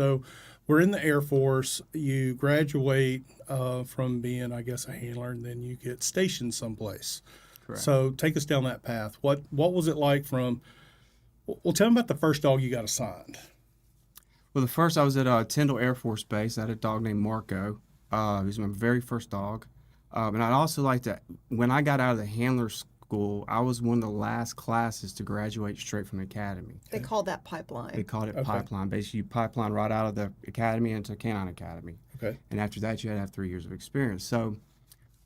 So we're in the Air Force. You graduate from being, I guess, a handler, and then you get stationed someplace. Correct. So take us down that path. What was it like from? Well, tell me about the first dog you got assigned. Well, the first I was at Tyndall Air Force Base. I had a dog named Marco. He was my very first dog. And I'd also like to, when I got out of the handler school, I was one of the last classes to graduate straight from the academy. They call that pipeline. They called it Okay. pipeline. Basically, you pipeline right out of the academy into canine academy. Okay. And after that, you had to have 3 years of experience. So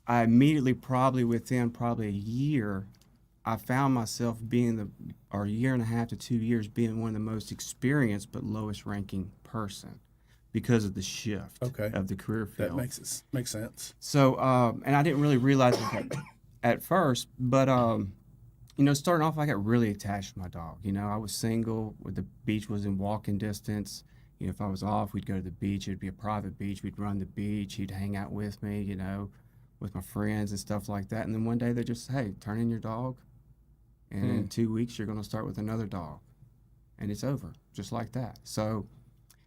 I immediately, within a year, I found myself being or a year and a half to 2 years, being one of the most experienced but lowest ranking person because of the shift of the career field. That makes sense. So, and I didn't really realize it at first, but, starting off, I got really attached to my dog. I was single, the beach was in walking distance. If I was off, we'd go to the beach. It'd be a private beach. We'd run the beach. He'd hang out with me, with my friends and stuff like that. And then one day they just, hey, turn in your dog. And in 2 weeks, you're going to start with another dog. And it's over, just like that. So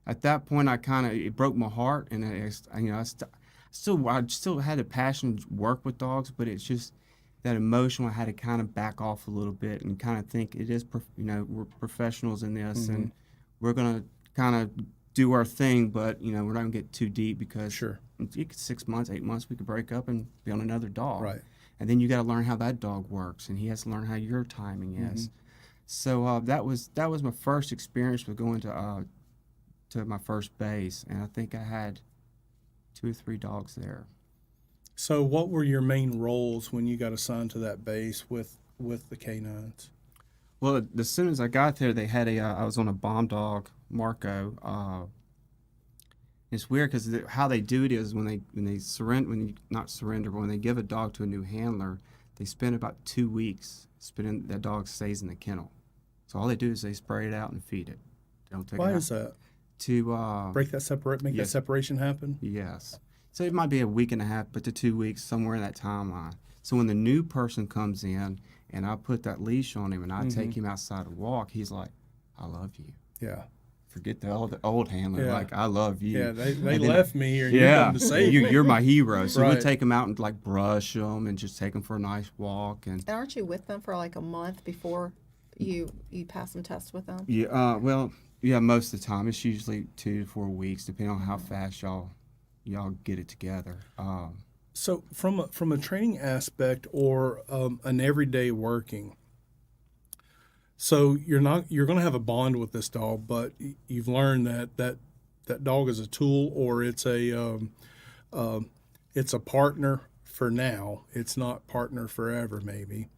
at that point, it broke my heart. And I still had a passion to work with dogs, but it's just that emotion. I had to kind of back off a little bit and kind of think it is, we're professionals in this, and we're going to kind of do our thing, but, we're not going to get too deep because in 6 months, 8 months, we could break up and be on another dog. Right. And then you got to learn how that dog works, and he has to learn how your timing is. So that was my first experience with going to my first base, and I think I had 2 or 3 dogs there. So what were your main roles when you got assigned to that base with the canines? Well, as soon as I got there, they had I was on a bomb dog, Marco. It's weird because how they do it is when they surrender, but when they give a dog to a new handler, they spend about 2 weeks that dog stays in the kennel. So all they do is they spray it out and feed it. They don't take it out. Why is that? To make that separation happen? Yes. So it might be a week and a half, but to 2 weeks, somewhere in that timeline. So when the new person comes in and I put that leash on him and I take him outside to walk, he's like, I love you. Yeah. Forget the old handler. Yeah. Like, I love you. Yeah, they left me here. Yeah, You're to save me. you're my hero. So Right. we'll take them out and like brush them and just take them for a nice walk. And Aren't you with them for like a month before you pass some tests with them? yeah, most of the time it's usually 2 to 4 weeks, depending on how fast y'all get it together. So from a training aspect or an everyday working, so you're going to have a bond with this dog, but you've learned that dog is a tool, or it's a partner for now. It's not partner forever, maybe.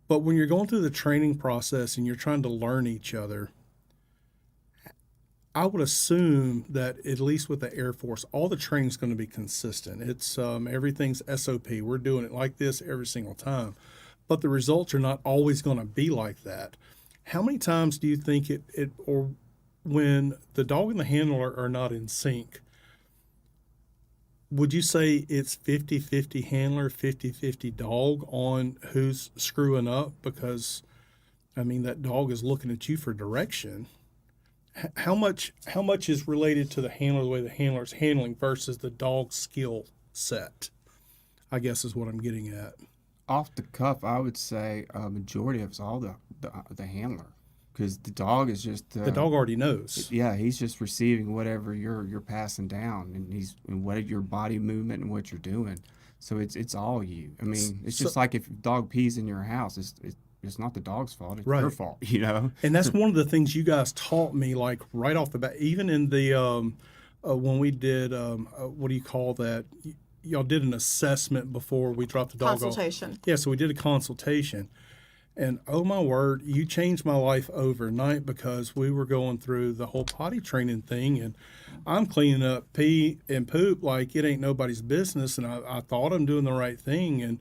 But when you're going through the training process and you're trying to learn each other, I would assume that at least with the Air Force, all the training is going to be consistent. It's everything's SOP. We're doing it like this every single time, but the results are not always going to be like that. How many times do you think or when the dog and the handler are not in sync, would you say it's 50-50 handler, 50-50 dog on who's screwing up? Because, that dog is looking at you for direction. How much is related to the handler, the way the handler is handling versus the dog's skill set, I guess is what I'm getting at. Off the cuff, I would say a majority of it's all the handler, because the dog is just the dog already knows. Yeah, he's just receiving whatever you're passing down, and what your body movement and what you're doing. So it's all you. It's just like if a dog pees in your house, it's not the dog's fault. It's your fault, And that's one of the things you guys taught me, like right off the bat. Even in the when we did what do you call that? Y'all did an assessment before we dropped the dog off. Consultation. Yeah, so we did a consultation. And oh my word, you changed my life overnight, because we were going through the whole potty training thing, and I'm cleaning up pee and poop like it ain't nobody's business, and I thought I'm doing the right thing. And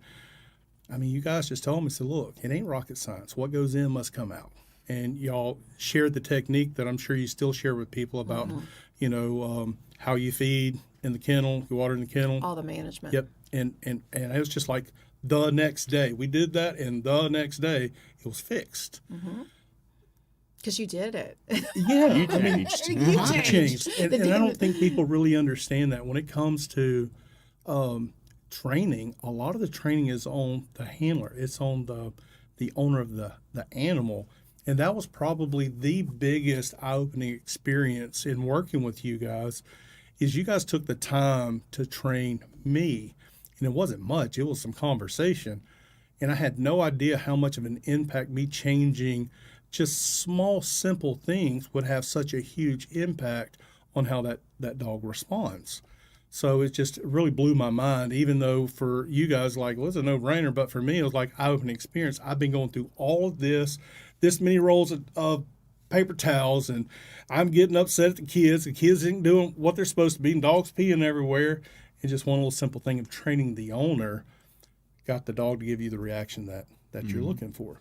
you guys just told me, said, look, it ain't rocket science. What goes in must come out. And y'all shared the technique that I'm sure you still share with people about, how you feed in the kennel, you water in the kennel. All the management. Yep. And it was just like the next day. We did that, and the next day it was fixed. Because you did it. Yeah, You I mean, changed. You I changed, and I don't think people really understand that when it comes to training. A lot of the training is on the handler. It's on the owner of the animal, and that was probably the biggest eye-opening experience in working with you guys. Is you guys took the time to train me, and it wasn't much. It was some conversation, and I had no idea how much of an impact me changing just small, simple things would have such a huge impact on how that dog responds. So it just really blew my mind, even though for you guys, like, well, it's a no-brainer, but for me, it was like eye-opening experience. I've been going through all of this many rolls of paper towels, and I'm getting upset at the kids. The kids ain't doing what they're supposed to be, and dogs peeing everywhere. And just one little simple thing of training the owner got the dog to give you the reaction that you're looking for.